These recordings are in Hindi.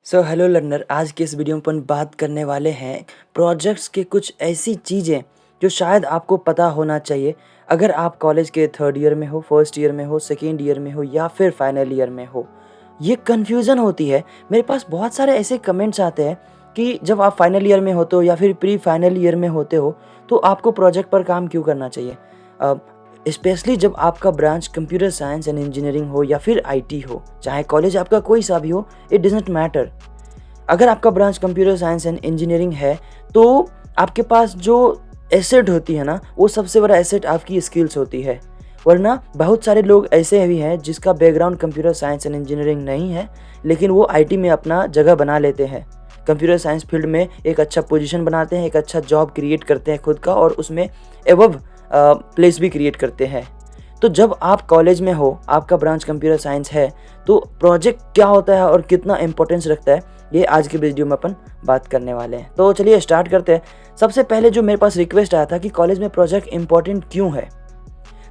हेलो लर्नर, आज के इस वीडियो में अपन बात करने वाले हैं प्रोजेक्ट्स के कुछ ऐसी चीज़ें जो शायद आपको पता होना चाहिए अगर आप कॉलेज के थर्ड ईयर में हो, फर्स्ट ईयर में हो, सेकेंड ईयर में हो या फिर फाइनल ईयर में हो। ये कन्फ्यूज़न होती है। मेरे पास बहुत सारे ऐसे कमेंट्स आते हैं कि जब आप फाइनल ईयर में होते हो या फिर प्री फाइनल ईयर में होते हो तो आपको प्रोजेक्ट पर काम क्यों करना चाहिए, स्पेशली जब आपका branch computer science and engineering हो या फिर आईटी हो। चाहे कॉलेज आपका कोई सा भी हो, इट डजंट मैटर। अगर आपका branch computer science and engineering है तो आपके पास जो एसेट होती है ना, वो सबसे बड़ा एसेट आपकी स्किल्स होती है। वरना बहुत सारे लोग ऐसे भी हैं जिसका background computer science and engineering नहीं है, लेकिन वो आईटी में अपना जगह बना लेते हैं। कंप्यूटर साइंस फील्ड में एक अच्छा पोजीशन बनाते हैं, एक अच्छा जॉब क्रिएट करते हैं खुद का, और उसमें एबव प्लेस भी क्रिएट करते हैं। तो जब आप कॉलेज में हो, आपका ब्रांच कंप्यूटर साइंस है, तो प्रोजेक्ट क्या होता है और कितना इंपॉर्टेंस रखता है, ये आज के वीडियो में अपन बात करने वाले हैं। तो चलिए स्टार्ट करते हैं। सबसे पहले जो मेरे पास रिक्वेस्ट आया था कि कॉलेज में प्रोजेक्ट इंपॉर्टेंट क्यों है।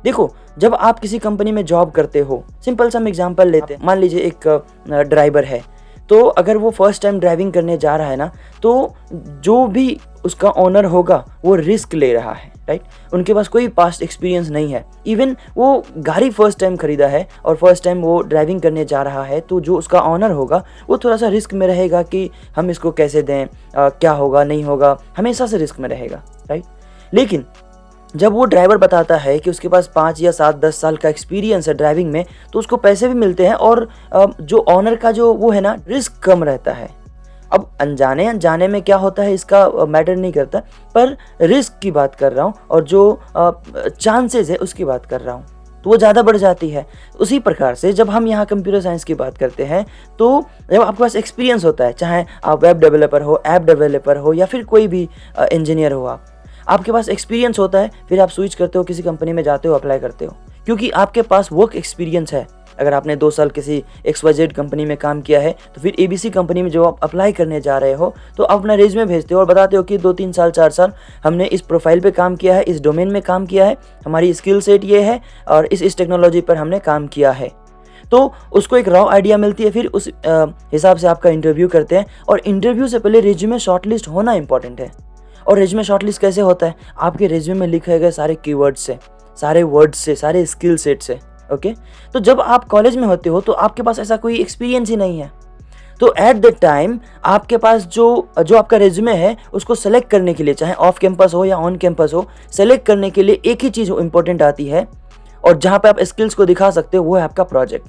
देखो, जब आप किसी कंपनी में जॉब करते हो, सिंपल सा एग्जांपल लेते हैं। मान लीजिए एक ड्राइवर है, तो अगर वो फर्स्ट टाइम ड्राइविंग करने जा रहा है ना, तो जो भी उसका ओनर होगा वो रिस्क ले रहा है, राइट। उनके पास कोई पास्ट एक्सपीरियंस नहीं है। इवन वो गाड़ी फर्स्ट टाइम खरीदा है और फर्स्ट टाइम वो ड्राइविंग करने जा रहा है, तो जो उसका ओनर होगा वो थोड़ा सा रिस्क में रहेगा कि हम इसको कैसे दें, क्या होगा नहीं होगा, हमेशा से रिस्क में रहेगा, राइट। लेकिन जब वो ड्राइवर बताता है कि उसके पास 5 या 7 10 साल का एक्सपीरियंस है ड्राइविंग में, तो उसको पैसे भी मिलते हैं और जो ऑनर का जो वो है ना, रिस्क कम रहता है। अब अनजाने अनजाने में क्या होता है इसका मैटर नहीं करता, पर रिस्क की बात कर रहा हूँ और जो चांसेस है उसकी बात कर रहा हूँ, तो वो ज़्यादा बढ़ जाती है। उसी प्रकार से जब हम यहाँ कंप्यूटर साइंस की बात करते हैं, तो जब आपके पास एक्सपीरियंस होता है, चाहे आप वेब डेवलपर हो, ऐप डेवलपर हो या फिर कोई भी इंजीनियर हो, आपके पास एक्सपीरियंस होता है, फिर आप स्विच करते हो, किसी कंपनी में जाते हो, अप्लाई करते हो, क्योंकि आपके पास वर्क एक्सपीरियंस है। अगर आपने 2 साल किसी XYZ कंपनी में काम किया है, तो फिर ABC कंपनी में जो आप अप्लाई करने जा रहे हो, तो आप अपना रेज्यूमे भेजते हो और बताते हो कि 2-3 साल 4 साल हमने इस प्रोफाइल पे काम किया है, इस डोमेन में काम किया है, हमारी स्किल सेट ये है और इस टेक्नोलॉजी पर हमने काम किया है। तो उसको एक रॉ आइडिया मिलती है। फिर उस हिसाब से आपका इंटरव्यू करते हैं, और इंटरव्यू से पहले रेज्यूमे शॉर्टलिस्ट होना इंपॉर्टेंट है। और रेज्यूमे शॉर्टलिस्ट कैसे होता है? आपके रेज्यूमे में लिखे गए सारे कीवर्ड्स से, सारे वर्ड्स से, सारे स्किल सेट से, ओके। तो जब आप कॉलेज में होते हो तो आपके पास ऐसा कोई एक्सपीरियंस ही नहीं है, तो एट द टाइम आपके पास जो आपका रेज्यूमे है उसको सेलेक्ट करने के लिए, चाहे ऑफ कैंपस हो या ऑन कैंपस हो, सेलेक्ट करने के लिए एक ही चीज़ इंपॉर्टेंट आती है, और जहाँ पे आप स्किल्स को दिखा सकते हो वो है आपका प्रोजेक्ट।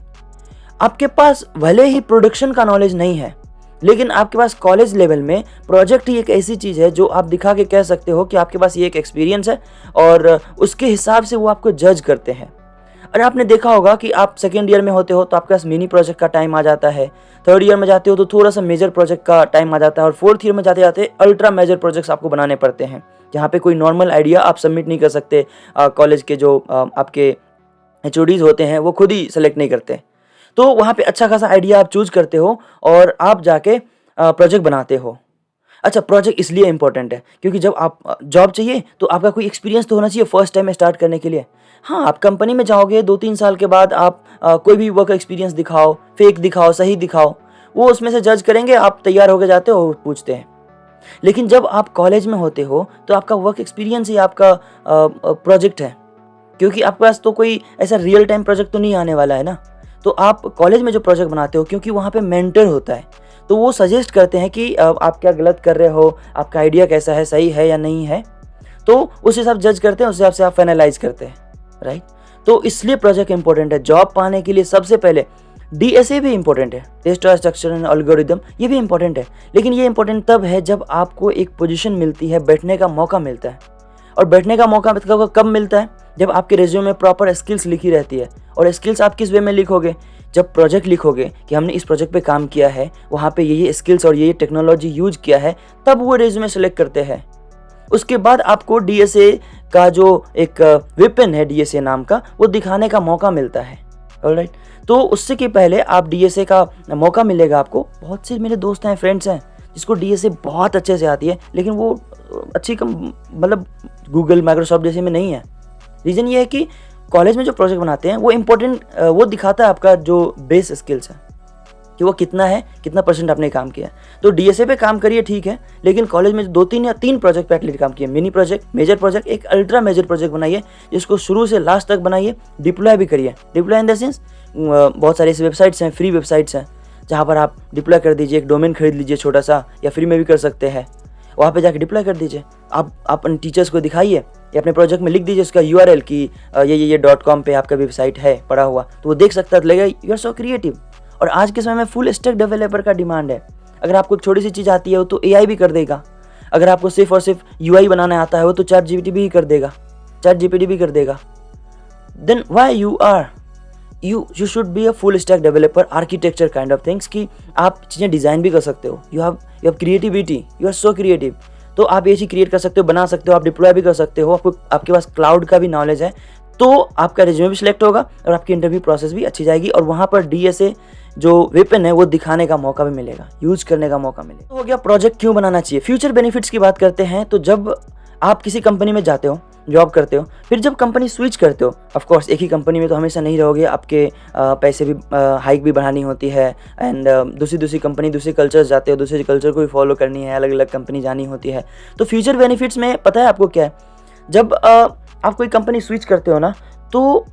आपके पास भले ही प्रोडक्शन का नॉलेज नहीं है, लेकिन आपके पास कॉलेज लेवल में प्रोजेक्ट ही एक ऐसी चीज़ है जो आप दिखा के कह सकते हो कि आपके पास ये एक एक्सपीरियंस है, और उसके हिसाब से वो आपको जज करते हैं। और आपने देखा होगा कि आप सेकेंड ईयर में होते हो तो आपके पास मिनी प्रोजेक्ट का टाइम आ जाता है, थर्ड ईयर में जाते हो तो थोड़ा सा मेजर प्रोजेक्ट का टाइम आ जाता है, और फोर्थ ईयर में जाते जाते अल्ट्रा मेजर प्रोजेक्ट्स आपको बनाने पड़ते हैं, जहाँ पे कोई नॉर्मल आइडिया आप सबमिट नहीं कर सकते। कॉलेज के जो आपके HODs होते हैं वो खुद ही सेलेक्ट नहीं करते, तो वहाँ पे अच्छा खासा आइडिया आप चूज करते हो और आप जाके प्रोजेक्ट बनाते हो। अच्छा, प्रोजेक्ट इसलिए इंपॉर्टेंट है क्योंकि जब आप जॉब चाहिए तो आपका कोई एक्सपीरियंस तो होना चाहिए फर्स्ट टाइम में स्टार्ट करने के लिए। हाँ, आप कंपनी में जाओगे 2-3 साल के बाद, आप कोई भी वर्क एक्सपीरियंस दिखाओ, फेक दिखाओ, सही दिखाओ, वो उसमें से जज करेंगे। आप तैयार होके जाते हो, पूछते हैं। लेकिन जब आप कॉलेज में होते हो तो आपका वर्क एक्सपीरियंस ही आपका प्रोजेक्ट है, क्योंकि आपके पास तो कोई ऐसा रियल टाइम प्रोजेक्ट तो नहीं आने वाला है ना। तो आप कॉलेज में जो प्रोजेक्ट बनाते हो, क्योंकि वहाँ पे मेंटर होता है, तो वो सजेस्ट करते हैं कि आप क्या गलत कर रहे हो, आपका आइडिया कैसा है, सही है या नहीं है, तो उस हिसाब जज करते हैं, उस हिसाब से आप फाइनलाइज करते हैं, राइट। तो इसलिए प्रोजेक्ट इंपॉर्टेंट है। जॉब पाने के लिए सबसे पहले DSA भी इंपॉर्टेंट है, डेटा स्ट्रक्चर एंड एल्गोरिदम, ये भी इंपॉर्टेंट है। लेकिन ये इंपॉर्टेंट तब है जब आपको एक पोजीशन मिलती है, बैठने का मौका मिलता है। और बैठने का मौका कब मिलता है? जब आपके रिज्यूमे में प्रॉपर स्किल्स लिखी रहती है। और स्किल्स आप किस वे में लिखोगे? जब प्रोजेक्ट लिखोगे कि हमने इस प्रोजेक्ट पे काम किया है, वहाँ पे ये स्किल्स और ये टेक्नोलॉजी यूज किया है, तब वो रिज्यूमे सेलेक्ट करते हैं। उसके बाद आपको DSA का जो एक वेपन है, DSA नाम का, वो दिखाने का मौका मिलता है, ऑलराइट। तो उससे के पहले आप DSA का मौका मिलेगा आपको। बहुत से मेरे दोस्त हैं, फ्रेंड्स हैं, जिसको DSA बहुत अच्छे से आती है, लेकिन वो अच्छी मतलब गूगल, माइक्रोसॉफ्ट जैसे में नहीं है। रीज़न ये है कि कॉलेज में जो प्रोजेक्ट बनाते हैं वो इम्पोर्टेंट, वो दिखाता है आपका जो बेस स्किल्स है। कि वो कितना है, कितना परसेंट आपने काम किया। तो डीएसए पे काम करिए ठीक है, लेकिन कॉलेज में 2-3 या 3 प्रोजेक्ट पे एटलीस्ट काम किए। मिनी प्रोजेक्ट, मेजर प्रोजेक्ट, एक अल्ट्रा मेजर प्रोजेक्ट बनाइए जिसको शुरू से लास्ट तक बनाइए। डिप्लॉय भी करिए। डिप्लॉय इन द सेंस बहुत सारी ऐसी वेबसाइट्स हैं, फ्री वेबसाइट्स हैं जहाँ पर आप डिप्लॉय कर दीजिए। एक डोमेन खरीद लीजिए छोटा सा, या फ्री में भी कर सकते हैं, वहाँ पे जाके डिप्लॉय कर दीजिए। आप अपने टीचर्स को दिखाइए या अपने प्रोजेक्ट में लिख दीजिए उसका यूआरएल कि ये .com पे आपका वेबसाइट है पड़ा हुआ, तो वो देख सकता है, तो लगेगा यू आर सो क्रिएटिव। और आज के समय में फुल स्टैक डेवलपर का डिमांड है। अगर आपको छोटी सी चीज़ आती है तो एआई भी कर देगा। अगर आपको सिर्फ और सिर्फ यूआई बनाना आता है वो तो चैट जीपीटी भी कर देगा, चैट जीपीटी भी कर देगा। Then why you should be a full stack developer, architecture kind of things, कि आप चीज़ें डिज़ाइन भी कर सकते हो। You have creativity, you are so creative. तो आप ये चीज़ क्रिएट कर सकते हो, बना सकते हो, आप डिप्लॉय भी कर सकते हो। आपके पास क्लाउड का भी नॉलेज है, तो आपका रिज्यूमे भी सिलेक्ट होगा और आपकी इंटरव्यू प्रोसेस भी अच्छी जाएगी। और वहाँ पर डीएसए जो वेपन है वो दिखाने का मौका भी मिलेगा, यूज करने का मौका मिलेगा। तो हो गया प्रोजेक्ट क्यों बनाना चाहिए। फ्यूचर बेनिफिट्स की बात करते हैं। तो जब आप किसी कंपनी में जाते हो, जॉब करते हो, फिर जब कंपनी स्विच करते हो, ऑफ कोर्स एक ही कंपनी में तो हमेशा नहीं रहोगे, आपके पैसे भी हाइक भी बढ़ानी होती है। एंड दूसरी कंपनी, दूसरे कल्चर जाते हो, दूसरे कल्चर को भी फॉलो करनी है, अलग अलग कंपनी जानी होती है। तो फ्यूचर बेनिफिट्स में पता है आपको क्या है, जब आप कोई कंपनी स्विच करते हो ना, तो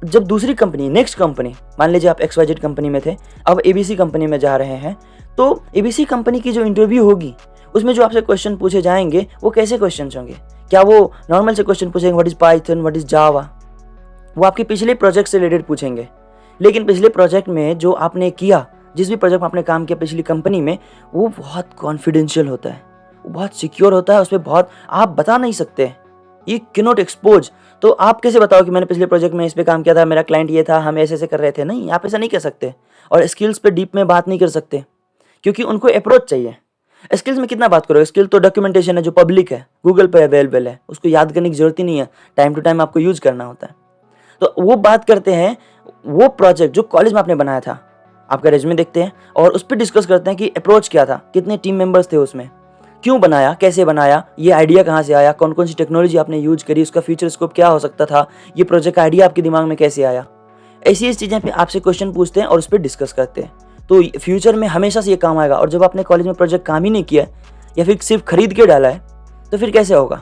जब दूसरी कंपनी, नेक्स्ट कंपनी, मान लीजिए आप XYZ कंपनी में थे, अब ABC कंपनी में जा रहे हैं, तो ABC कंपनी की जो इंटरव्यू होगी उसमें जो आपसे क्वेश्चन पूछे जाएंगे वो कैसे क्वेश्चन होंगे। क्या वो नॉर्मल से क्वेश्चन पूछेंगे, what is Python, what is Java, वो आपके पिछले प्रोजेक्ट से रिलेटेड पूछेंगे। लेकिन पिछले प्रोजेक्ट में जो आपने किया, जिस भी प्रोजेक्ट में आपने काम किया पिछली कंपनी में, वो बहुत कॉन्फिडेंशियल होता है, वो बहुत सिक्योर होता है, उसमें बहुत आप बता नहीं सकते, ये कैन नॉट एक्सपोज। तो आप कैसे बताओ कि मैंने पिछले प्रोजेक्ट में इस पे काम किया था, मेरा क्लाइंट ये था, हम ऐसे ऐसे कर रहे थे। नहीं, आप ऐसा नहीं कह सकते। और स्किल्स पे डीप में बात नहीं कर सकते, क्योंकि उनको अप्रोच चाहिए। स्किल्स में कितना बात करोगे, स्किल तो डॉक्यूमेंटेशन है जो पब्लिक है, गूगल पे अवेलेबल है, उसको याद करने की जरूरत ही नहीं है, टाइम टू टाइम आपको यूज करना होता है। तो वो बात करते हैं वो प्रोजेक्ट जो कॉलेज में आपने बनाया था, आपका रेज्यूमे देखते हैं और उस पर डिस्कस करते हैं कि अप्रोच क्या था, कितने टीम मेंबर्स थे उसमें, क्यों बनाया, कैसे बनाया, ये आइडिया कहाँ से आया, कौन कौन सी टेक्नोलॉजी आपने यूज करी, उसका फ्यूचर स्कोप क्या हो सकता था, ये प्रोजेक्ट का आइडिया आपके दिमाग में कैसे आया। ऐसी चीज़ें पे आपसे क्वेश्चन पूछते हैं और उस पर डिस्कस करते हैं। तो फ्यूचर में हमेशा से ये काम आएगा। और जब आपने कॉलेज में प्रोजेक्ट काम ही नहीं किया या फिर सिर्फ खरीद के डाला है, तो फिर कैसे होगा।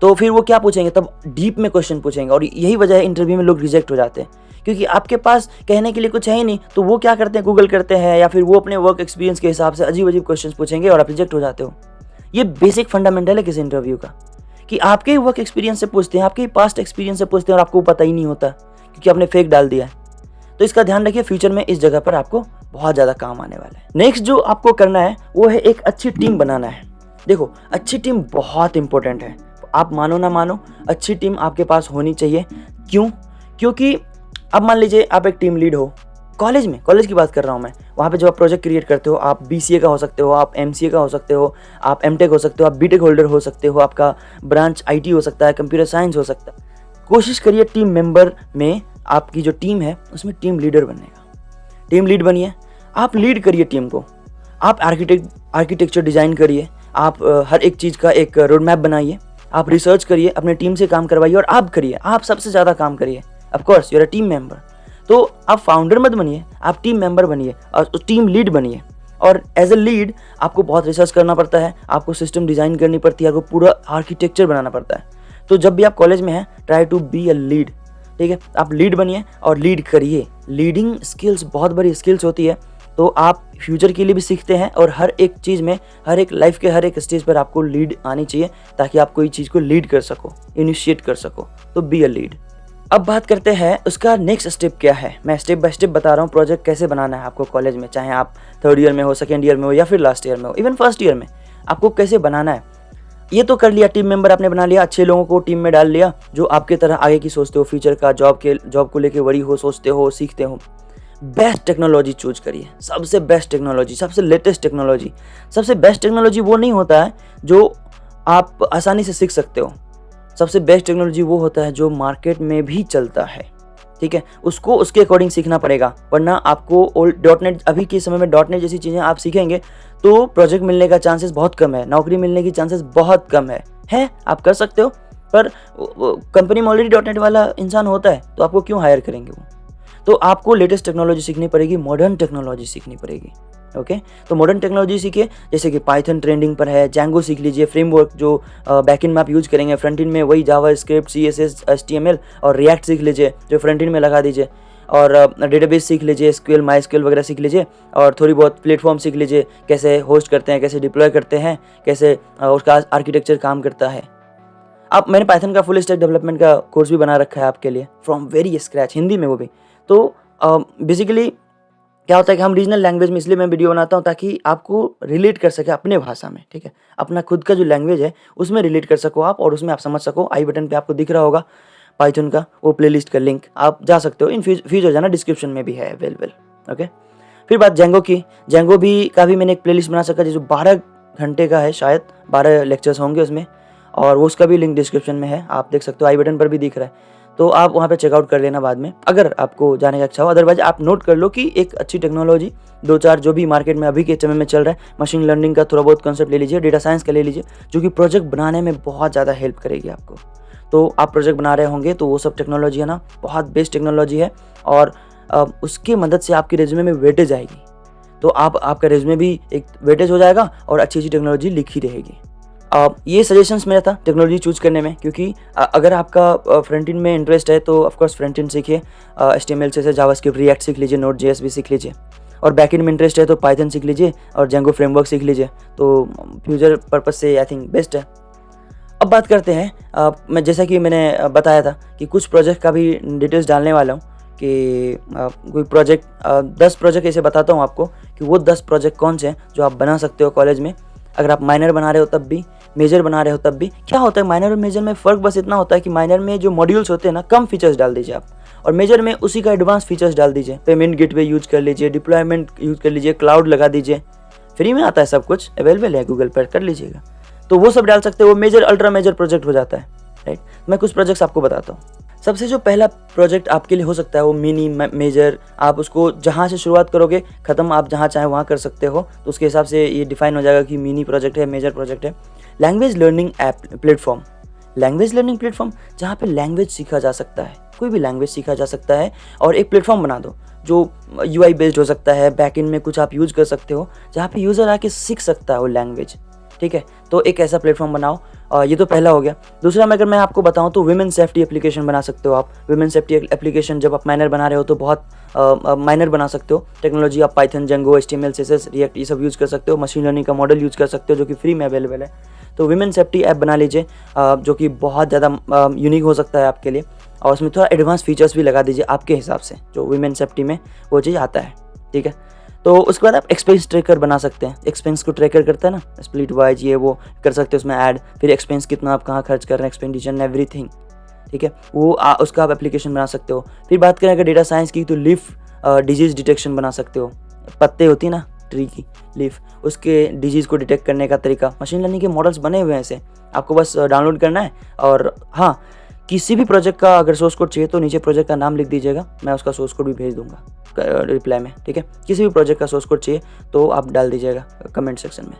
तो फिर वो क्या पूछेंगे, तब डीप में क्वेश्चन पूछेंगे। और यही वजह है इंटरव्यू में लोग रिजेक्ट हो जाते हैं, क्योंकि आपके पास कहने के लिए कुछ है ही नहीं। तो वो क्या करते हैं, गूगल करते हैं या फिर वो अपने वर्क एक्सपीरियंस के हिसाब से अजीब अजीब क्वेश्चन पूछेंगे और आप रिजेक्ट हो जाते हो। ये बेसिक फंडामेंटल है किसी इंटरव्यू का, कि आपके ही वर्क एक्सपीरियंस से पूछते हैं, आपके ही पास्ट एक्सपीरियंस से पूछते हैं और आपको पता ही नहीं होता क्योंकि आपने फेक डाल दिया है। तो इसका ध्यान रखिए, फ्यूचर में इस जगह पर आपको बहुत ज़्यादा काम आने वाला है। नेक्स्ट जो आपको करना है वो है एक अच्छी टीम बनाना है। देखो, अच्छी टीम बहुत इंपॉर्टेंट है, आप मानो ना मानो, अच्छी टीम आपके पास होनी चाहिए। क्यों? क्योंकि अब मान लीजिए आप एक टीम लीड हो कॉलेज में, कॉलेज की बात कर रहा हूँ मैं, वहाँ पे जब आप प्रोजेक्ट क्रिएट करते हो, आप BCA का हो सकते हो, आप MCA का हो सकते हो, आप MTech हो सकते हो, आप BTech होल्डर हो सकते हो, आपका ब्रांच IT हो सकता है, कंप्यूटर साइंस हो सकता है। कोशिश करिए टीम मेंबर में, आपकी जो टीम है उसमें टीम लीडर बनने का। टीम लीड बनिए, आप लीड करिए टीम को, आप आर्किटेक्चर डिज़ाइन करिए, आप हर एक चीज़ का एक रोड मैप बनाइए, आप रिसर्च करिए, अपने टीम से काम करवाइए और आप करिए, आप सबसे ज़्यादा काम करिए। Of course you are a team member. तो आप फाउंडर मत बनिए, आप टीम मेंबर बनिए और टीम लीड बनिए। और एज ए लीड आपको बहुत रिसर्च करना पड़ता है, आपको सिस्टम डिज़ाइन करनी पड़ती है, आपको पूरा आर्किटेक्चर बनाना पड़ता है। तो जब भी आप कॉलेज में हैं, try to be a lead, ठीक है। आप लीड बनिए और लीड करिए। लीडिंग स्किल्स बहुत बड़ी स्किल्स होती है, तो आप फ्यूचर के लिए भी सीखते हैं और हर एक चीज़ में, हर एक लाइफ के हर एक स्टेज पर आपको लीड आनी चाहिए, ताकि आप कोई चीज़ को लीड कर सको, इनिशिएट कर सको। तो बी अ लीड। अब बात करते हैं उसका नेक्स्ट स्टेप क्या है। मैं स्टेप बाय स्टेप बता रहा हूँ प्रोजेक्ट कैसे बनाना है आपको कॉलेज में, चाहे आप 3rd ईयर में हो, 2nd ईयर में हो या फिर लास्ट ईयर में हो, इवन 1st ईयर में, आपको कैसे बनाना है। ये तो कर लिया, टीम मेंबर आपने बना लिया, अच्छे लोगों को टीम में डाल लिया जो आपके तरह आगे की सोचते हो, फ्यूचर का, जॉब को लेके वरी हो, सोचते हो, सीखते हो। बेस्ट टेक्नोलॉजी चूज करिए, सबसे बेस्ट टेक्नोलॉजी, सबसे लेटेस्ट टेक्नोलॉजी। सबसे बेस्ट टेक्नोलॉजी वो नहीं होता है जो आप आसानी से सीख सकते हो। सबसे बेस्ट टेक्नोलॉजी वो होता है जो मार्केट में भी चलता है, ठीक है। उसको उसके अकॉर्डिंग सीखना पड़ेगा, वरना आपको .NET, अभी के समय में .NET जैसी चीज़ें आप सीखेंगे तो प्रोजेक्ट मिलने का चांसेस बहुत कम है, नौकरी मिलने की चांसेस बहुत कम है। आप कर सकते हो, पर कंपनी में ऑलरेडी .NET वाला इंसान होता है, तो आपको क्यों हायर करेंगे वो। तो आपको लेटेस्ट टेक्नोलॉजी सीखनी पड़ेगी, मॉडर्न टेक्नोलॉजी सीखनी पड़ेगी। ओके तो मॉडर्न टेक्नोलॉजी सीखिए, जैसे कि पाइथन ट्रेंडिंग पर है, जैंगो सीख लीजिए, फ्रेमवर्क जो बैकएंड में आप यूज़ करेंगे, फ्रंट एंड में वही जावा स्क्रिप्ट, CSS, HTML और रिएक्ट सीख लीजिए जो फ्रंट एंड में लगा दीजिए, और डेटाबेस सीख लीजिए, SQL, MySQL वगैरह सीख लीजिए, और थोड़ी बहुत प्लेटफॉर्म सीख लीजिए, कैसे होस्ट करते हैं, कैसे डिप्लॉय करते हैं, कैसे उसका आर्किटेक्चर काम करता है। आप मैंने पाइथन का फुल स्टैक डेवलपमेंट का कोर्स भी बना रखा है आपके लिए, फ्रॉम वेरी स्क्रैच, हिंदी में वो भी। तो बेसिकली क्या होता है कि हम रीजनल लैंग्वेज में इसलिए मैं वीडियो बनाता हूँ ताकि आपको रिलेट कर सके अपने भाषा में, ठीक है, अपना खुद का जो लैंग्वेज है उसमें रिलेट कर सको आप, और उसमें आप समझ सको। आई बटन पे आपको दिख रहा होगा पाइथन का वो प्लेलिस्ट का लिंक, आप जा सकते हो, इन फ्यूचर जाना, डिस्क्रिप्शन में भी है अवेलेबल। ओके, फिर बात जेंगो की। जेंगो का भी मैंने एक प्लेलिस्ट बना सका जो 12 घंटे का है, शायद 12 लेक्चर्स होंगे उसमें, और वो उसका भी लिंक डिस्क्रिप्शन में है, आप देख सकते हो, आई बटन पर भी दिख रहा है, तो आप वहाँ पे चेकआउट कर लेना बाद में अगर आपको जाने का अच्छा हो। अदरवाइज आप नोट कर लो कि एक अच्छी टेक्नोलॉजी 2-4 जो भी मार्केट में अभी के समय में चल रहा है, मशीन लर्निंग का थोड़ा बहुत कॉन्सेप्ट ले लीजिए, डेटा साइंस का ले लीजिए, जो कि प्रोजेक्ट बनाने में बहुत ज़्यादा हेल्प करेगी आपको। तो आप प्रोजेक्ट बना रहे होंगे तो वो सब टेक्नोलॉजी है ना, बहुत बेस्ट टेक्नोलॉजी है, और उसकी मदद से आपकी रेज्यूमे में वेटेज आएगी, तो आपका रेज्यूमे भी एक वेटेज हो जाएगा और अच्छी अच्छी टेक्नोलॉजी लिखी रहेगी। ये सजेशंस मेरा था टेक्नोलॉजी चूज करने में, क्योंकि अगर आपका फ्रंट एंड में इंटरेस्ट है तो ऑफकोर्स फ्रंट एंड सीखिए, HTML से जावास्क्रिप्ट, रिएक्ट सीख लीजिए, Node.js भी सीख लीजिए, और बैक एंड में इंटरेस्ट है तो पाइथन सीख लीजिए और जेंगो फ्रेमवर्क सीख लीजिए, तो फ्यूचर पर्पज से आई थिंक बेस्ट है। अब बात करते हैं, मैं जैसा कि मैंने बताया था कि कुछ प्रोजेक्ट का भी डिटेल्स डालने वाला हूँ, कि कोई प्रोजेक्ट 10 प्रोजेक्ट ऐसे बताता हूँ आपको कि वो 10 प्रोजेक्ट कौन से हैं जो आप बना सकते हो कॉलेज में, अगर आप माइनर बना रहे हो तब भी, मेजर बना रहे हो तब भी। क्या होता है माइनर और मेजर में फ़र्क बस इतना होता है कि माइनर में जो मॉड्यूल्स होते हैं ना, कम फीचर्स डाल दीजिए आप, और मेजर में उसी का एडवांस फीचर्स डाल दीजिए, पेमेंट गेटवे यूज कर लीजिए, डिप्लॉयमेंट यूज कर लीजिए, क्लाउड लगा दीजिए, फ्री में आता है सब कुछ, अवेलेबल है गूगल पर, कर लीजिएगा, तो वो सब डाल सकते हो, वो मेजर अल्ट्रा मेजर प्रोजेक्ट हो जाता है, राइट। मैं कुछ प्रोजेक्ट्स आपको बताता हूँ। सबसे जो पहला प्रोजेक्ट आपके लिए हो सकता है वो मिनी मेजर, आप उसको जहाँ से शुरुआत करोगे ख़त्म आप जहाँ चाहे वहाँ कर सकते हो, तो उसके हिसाब से ये डिफाइन हो जाएगा कि मिनी प्रोजेक्ट है, मेजर प्रोजेक्ट है। Language learning app platform, language learning platform जहाँ पे लैंग्वेज सीखा जा सकता है, कोई भी लैंग्वेज सीखा जा सकता है, और एक प्लेटफॉर्म बना दो जो UI बेस्ड हो सकता है, बैकएंड में कुछ आप यूज़ कर सकते हो जहाँ पे यूज़र आके सीख सकता है वो लैंग्वेज, ठीक है, तो एक ऐसा प्लेटफॉर्म बनाओ। ये तो पहला हो गया। दूसरा अगर मैं आपको बताऊं तो विमेन सेफ्टी एप्लीकेशन बना सकते हो आप। विमेन सेफ्टी एप्लीकेशन जब आप माइनर बना रहे हो तो बहुत माइनर बना सकते हो, टेक्नोलॉजी आप Python, Django, HTML, CSS, react ये सब यूज़ कर सकते हो, मशीन लर्निंग का मॉडल यूज़ कर सकते हो जो कि फ्री में अवेलेबल है। तो विमेन सेफ्टी ऐप बना लीजिए जो कि बहुत ज़्यादा यूनिक हो सकता है आपके लिए, और उसमें थोड़ा एडवांस फीचर्स भी लगा दीजिए आपके हिसाब से जो विमेन सेफ्टी में वो चीज़ आता है, ठीक है। तो उसके बाद आप एक्सपेंस ट्रैकर बना सकते हैं, एक्सपेंस को ट्रैकर करता है ना, स्प्लिट वाइज ये वो कर सकते हो उसमें ऐड, फिर एक्सपेंस कितना आप कहाँ खर्च कर रहे हैं, एक्सपेंडिचर एवरीथिंग, ठीक है, वो उसका आप एप्लीकेशन बना सकते हो। फिर बात करें अगर डेटा साइंस की तो लीफ डिजीज़ डिटेक्शन बना सकते हो, पत्ते होती है ना ट्री की लीफ, उसके डिजीज़ को डिटेक्ट करने का तरीका, मशीन लर्निंग के मॉडल्स बने हुए हैं ऐसे, आपको बस डाउनलोड करना है। और हाँ, किसी भी प्रोजेक्ट का अगर सोर्स कोड चाहिए तो नीचे प्रोजेक्ट का नाम लिख दीजिएगा, मैं उसका सोर्स कोड भी भेज दूंगा रिप्लाई में, ठीक है। किसी भी प्रोजेक्ट का सोर्स कोड चाहिए तो आप डाल दीजिएगा कमेंट सेक्शन में।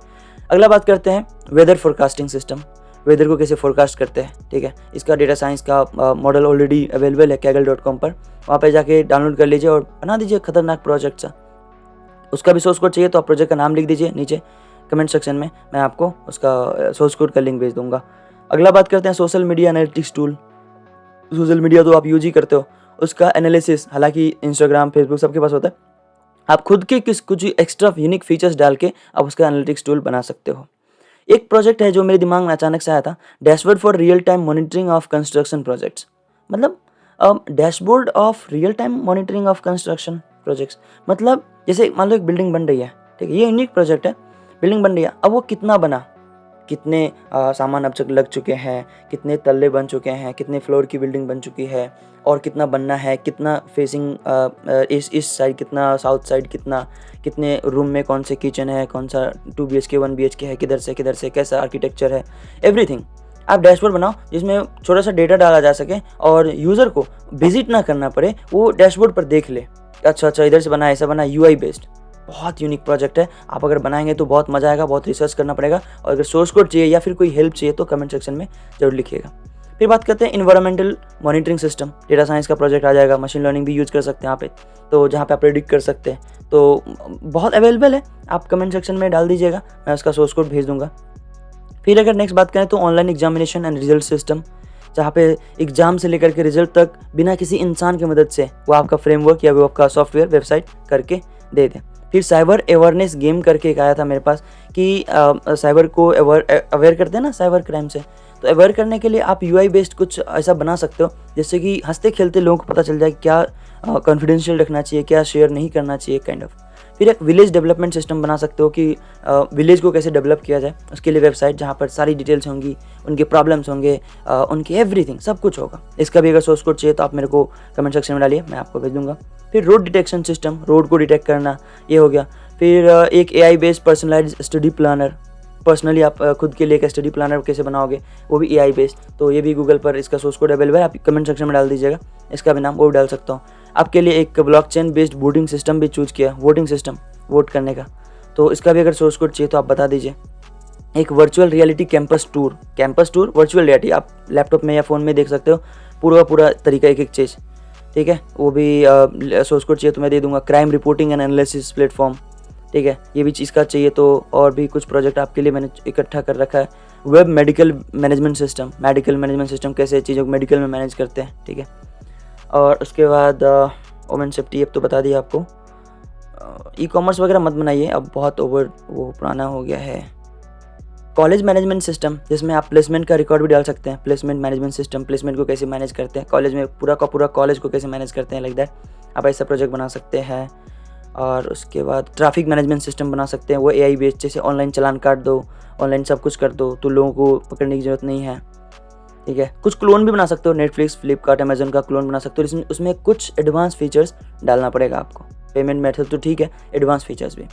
अगला बात करते हैं वेदर फोरकास्टिंग सिस्टम, वेदर को कैसे फोरकास्ट करते हैं, ठीक है। इसका डेटा साइंस का मॉडल ऑलरेडी अवेलेबल है kaggle.com पर, वहाँ पे जाके डाउनलोड कर लीजिए और बना दीजिए खतरनाक प्रोजेक्ट सा। उसका भी सोर्स कोड चाहिए तो आप प्रोजेक्ट का नाम लिख दीजिए नीचे कमेंट सेक्शन में, मैं आपको उसका सोर्स कोड का लिंक भेज दूंगा। अगला बात करते हैं social media analytics tool. Social media तो आप यूज ही करते हो, उसका एनालिसिस, हालांकि इंस्टाग्राम, फेसबुक सबके पास होता है, आप खुद के कुछ एक्स्ट्रा यूनिक फीचर्स डाल के आप उसका एनालिटिक्स टूल बना सकते हो। एक प्रोजेक्ट है जो मेरे दिमाग में अचानक से आया था, dashboard for real time monitoring of construction projects, मतलब dashboard of real time monitoring of construction projects, मतलब जैसे मान लो एक बिल्डिंग बन रही है, ठीक है, ये यूनिक प्रोजेक्ट है, बिल्डिंग बन रही है, अब वो कितना बना, कितने सामान अब तक लग चुके हैं, कितने तल्ले बन चुके हैं, कितने फ्लोर की बिल्डिंग बन चुकी है, और कितना बनना है, कितना फेसिंग इस साइड, कितना साउथ साइड, कितने रूम में कौन से किचन है, कौन सा 2 BHK 1 BHK है, किधर से कैसा आर्किटेक्चर है, एवरीथिंग। आप डैशबोर्ड बनाओ जिसमें छोटा सा डेटा डाला जा सके और यूज़र को विजिट ना करना पड़े, वो डैशबोर्ड पर देख ले, अच्छा इधर से बना, ऐसा बना, UI बेस्ड। बहुत यूनिक प्रोजेक्ट है, आप अगर बनाएंगे तो बहुत मजा आएगा, बहुत रिसर्च करना पड़ेगा, और अगर सोर्स कोड चाहिए या फिर कोई हेल्प चाहिए तो कमेंट सेक्शन में जरूर लिखिएगा। फिर बात करते हैं environmental monitoring system, data science का प्रोजेक्ट आ जाएगा, मशीन लर्निंग भी यूज़ कर सकते हैं यहाँ पे, तो जहाँ पे आप प्रेडिक्ट कर सकते हैं, तो बहुत अवेलेबल है, आप कमेंट सेक्शन में डाल दीजिएगा, मैं उसका सोर्स कोड भेज दूँगा। फिर अगर नेक्स्ट बात करें तो online examination and result system, जहाँ पे एग्जाम से लेकर के रिजल्ट तक बिना किसी इंसान की मदद से वो आपका फ्रेमवर्क या वो आपका सॉफ्टवेयर वेबसाइट करके दे दें। फिर साइबर अवेयरनेस गेम करके एक आया था मेरे पास कि साइबर को अवेयर करते हैं ना साइबर क्राइम से, तो अवेयर करने के लिए आप यूआई बेस्ड कुछ ऐसा बना सकते हो जिससे कि हंसते खेलते लोगों को पता चल जाए क्या कॉन्फिडेंशियल रखना चाहिए, क्या शेयर नहीं करना चाहिए काइंड ऑफ। फिर एक विलेज डेवलपमेंट सिस्टम बना सकते हो कि विलेज को कैसे डेवलप किया जाए, उसके लिए वेबसाइट जहाँ पर सारी डिटेल्स होंगी, उनके प्रॉब्लम्स होंगे, उनकी एवरीथिंग सब कुछ होगा। इसका भी अगर सोर्स कोड चाहिए तो आप मेरे को कमेंट सेक्शन में डालिए, मैं आपको भेज दूंगा। फिर रोड डिटेक्शन सिस्टम, रोड को डिटेक्ट करना, ये हो गया। फिर एक AI based personalised study planner, personally आप खुद के लिए एक स्टडी प्लानर कैसे बनाओगे, वो भी एआई बेस्ड, तो ये भी गूगल पर इसका सोर्स कोड अवेलेबल है, आप कमेंट सेक्शन में डाल दीजिएगा, इसका भी नाम वो डाल सकता हूँ। आपके लिए एक ब्लॉकचेन बेस्ड वोटिंग सिस्टम भी चूज किया, वोटिंग सिस्टम वोट करने का, तो इसका भी अगर सोर्स कोड चाहिए तो आप बता दीजिए। एक virtual reality campus tour virtual reality, आप लैपटॉप में या फ़ोन में देख सकते हो पूरा तरीका, एक चीज़, ठीक है, वो भी सोर्स कोड चाहिए तो मैं दे दूंगा। Crime reporting and analysis platform, ठीक है, ये भी चीज़ का चाहिए तो, और भी कुछ प्रोजेक्ट आपके लिए मैंने इकट्ठा कर रखा है। वेब मेडिकल मैनेजमेंट सिस्टम कैसे चीज़ों को मेडिकल में मैनेज करते हैं, ठीक है। और उसके बाद वुमेन सेफ्टी अब तो बता दिया आपको। ई कॉमर्स वगैरह मत बनाइए, अब बहुत वो पुराना हो गया है। कॉलेज मैनेजमेंट सिस्टम, जिसमें आप प्लेसमेंट का रिकॉर्ड भी डाल सकते हैं, प्लेसमेंट मैनेजमेंट सिस्टम, प्लेसमेंट को कैसे मैनेज करते हैं कॉलेज में, पूरा का पूरा कॉलेज को कैसे मैनेज करते हैं, लाइक दैट आप ऐसा प्रोजेक्ट बना सकते हैं। और उसके बाद ट्रैफिक मैनेजमेंट सिस्टम बना सकते हैं, वो एआई बेस्ड, जैसे ऑनलाइन चालान काट दो, ऑनलाइन सब कुछ कर दो, तो लोगों को पकड़ने की ज़रूरत नहीं है, ठीक है। कुछ क्लोन भी बना सकते हो, नेटफ्लिक्स, फ्लिपकार्ट, अमेजन का क्लोन बना सकते हो, उसमें कुछ एडवांस फीचर्स डालना पड़ेगा आपको। पेमेंट मेथड तो ठीक है, एडवांस फीचर्स भी।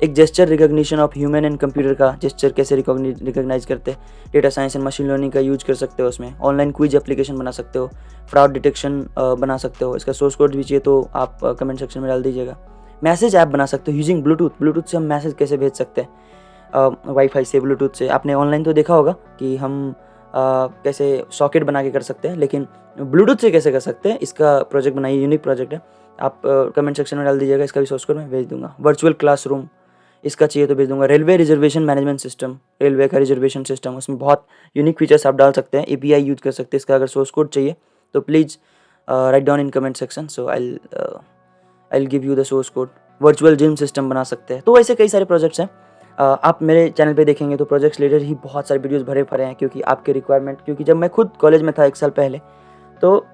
एक gesture recognition of human and computer का, जेस्चर कैसे रिकॉग्नाइज करते हैं, data science and machine learning का यूज कर सकते हो उसमें। ऑनलाइन क्विज एप्लीकेशन बना सकते हो, फ्रॉड डिटेक्शन बना सकते हो, इसका सोर्स कोड भी चाहिए तो आप कमेंट सेक्शन में डाल दीजिएगा। मैसेज ऐप बना सकते हो यूजिंग ब्लूटूथ से हम मैसेज कैसे भेज सकते हैं वाईफाई से, ब्लूटूथ से। आपने ऑनलाइन तो देखा होगा कि हम कैसे सॉकेट बना के कर सकते हैं, लेकिन ब्लूटूथ से कैसे कर सकते हैं, इसका प्रोजेक्ट बनाइए, यूनिक प्रोजेक्ट है, आप कमेंट सेक्शन में डाल दीजिएगा, इसका भी सोर्स कोड मैं भेज दूंगा। वर्चुअल क्लासरूम, इसका चाहिए तो भेज दूंगा। Railway reservation management system, railway का रिजर्वेशन सिस्टम, उसमें बहुत यूनिक फीचर्स आप डाल सकते हैं, एपीआई यूज कर सकते हैं, इसका अगर सोर्स कोड चाहिए तो please write down in comment section, so I will give you the source code. Virtual gym system बना सकते हैं, तो ऐसे कई सारे प्रोजेक्ट्स हैं। आप मेरे चैनल पे देखेंगे तो प्रोजेक्ट्स रिलेटेड ही बहुत सारे वीडियोस भरे पड़े हैं, क्योंकि आपके रिक्वायरमेंट, क्योंकि जब मैं खुद कॉलेज में था 1 साल पहले, तो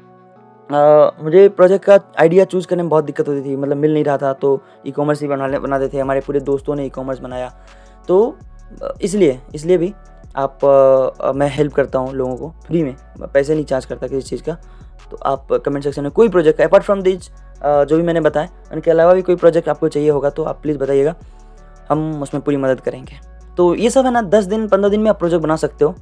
मुझे प्रोजेक्ट का आइडिया चूज़ करने में बहुत दिक्कत होती थी, मतलब मिल नहीं रहा था, तो ई कॉमर्स ही बनाते थे, हमारे पूरे दोस्तों ने ई कॉमर्स बनाया, तो इसलिए भी मैं हेल्प करता हूँ लोगों को फ्री में, पैसे नहीं चार्ज करता किसी चीज़ का। तो आप कमेंट सेक्शन में कोई प्रोजेक्ट अपार्ट फ्रॉम दिस जो भी मैंने बताया, उनके अलावा भी कोई प्रोजेक्ट आपको चाहिए होगा तो आप प्लीज़ बताइएगा, हम उसमें पूरी मदद करेंगे। तो ये सब है ना, 10 दिन 15 दिन में आप प्रोजेक्ट बना सकते हो,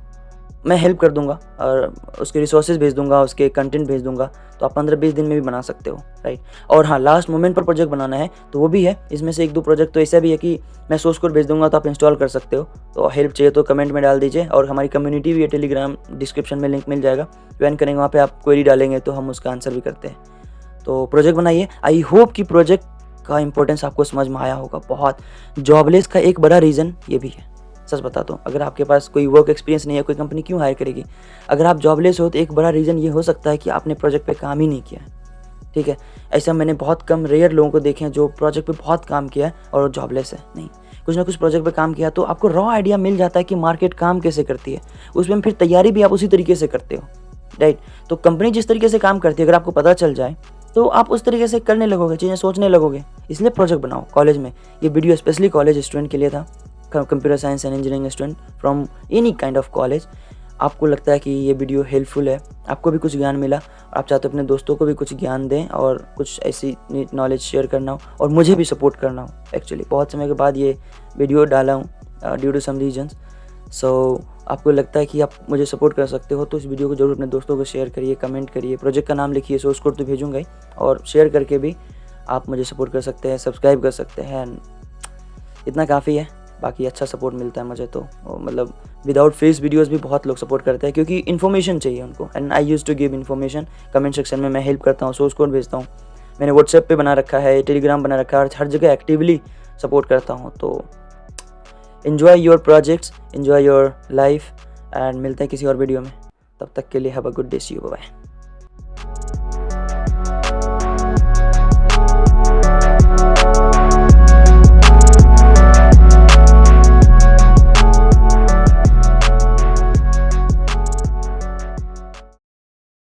मैं हेल्प कर दूंगा और उसके रिसोर्सेज भेज दूंगा, उसके कंटेंट भेज दूंगा, तो आप 15-20 दिन में भी बना सकते हो, राइट। और हाँ, लास्ट मोमेंट पर प्रोजेक्ट बनाना है तो वो भी है, इसमें से 1-2 प्रोजेक्ट तो ऐसा भी है कि मैं सोर्स कोड भेज दूंगा तो आप इंस्टॉल कर सकते हो। तो हेल्प चाहिए तो कमेंट में डाल दीजिए, और हमारी कम्युनिटी भी है, टेलीग्राम डिस्क्रिप्शन में लिंक मिल जाएगा, ज्वाइन करेंगे, वहाँ पर आप क्वेरी डालेंगे तो हम उसका आंसर भी करते हैं। तो प्रोजेक्ट बनाइए, आई होप कि प्रोजेक्ट का इंपॉर्टेंस आपको समझ में आया होगा। बहुत जॉबलेस का एक बड़ा रीज़न ये भी है, सच बताता हूँ, अगर आपके पास कोई वर्क एक्सपीरियंस नहीं है, कोई कंपनी क्यों हायर करेगी? अगर आप जॉबलेस हो तो एक बड़ा रीज़न ये हो सकता है कि आपने प्रोजेक्ट पे काम ही नहीं किया है, ठीक है। ऐसा मैंने बहुत कम रेयर लोगों को देखे हैं जो प्रोजेक्ट पे बहुत काम किया है और जॉबलेस है। नहीं, कुछ ना कुछ प्रोजेक्ट पे काम किया तो आपको रॉ आइडिया मिल जाता है कि मार्केट काम कैसे करती है, उसमें फिर तैयारी भी आप उसी तरीके से करते हो, राइट। तो कंपनी जिस तरीके से काम करती है अगर आपको पता चल जाए तो आप उस तरीके से करने लगोगे, चीज़ें सोचने लगोगे। इसलिए प्रोजेक्ट बनाओ कॉलेज में। ये वीडियो स्पेशली कॉलेज स्टूडेंट के लिए था, computer science and engineering student from any kind of college. आपको लगता है कि ये वीडियो हेल्पफुल है, आपको भी कुछ ज्ञान मिला, आप चाहते हो अपने दोस्तों को भी कुछ ज्ञान दें और कुछ ऐसी नॉलेज शेयर करना हो और मुझे भी सपोर्ट करना हो। एक्चुअली बहुत समय के बाद ये वीडियो डाला हूँ ड्यू टू सम रीजन्स। सो आपको लगता है कि आप मुझे सपोर्ट कर सकते हो तो इस वीडियो को जरूर अपने दोस्तों को शेयर करिए, कमेंट करिए, प्रोजेक्ट का नाम लिखिए, सोर्स कोड तो भेजूंगा ही, और शेयर करके भी आप मुझे सपोर्ट कर सकते हैं, सब्सक्राइब कर सकते हैं। इतना काफ़ी है, बाकी अच्छा सपोर्ट मिलता है मुझे तो, मतलब विदाउट फेस वीडियोस भी बहुत लोग सपोर्ट करते हैं क्योंकि इन्फॉर्मेशन चाहिए उनको, and I use to give information. Comment section में मैं हेल्प करता हूँ, सोर्स कोड भेजता हूँ, मैंने व्हाट्सएप पे बना रखा है, टेलीग्राम बना रखा है, और हर जगह एक्टिवली सपोर्ट करता हूँ। तो enjoy your projects, enjoy your life, and मिलते हैं किसी और वीडियो में। तब तक के लिए have a good day, see you, bye.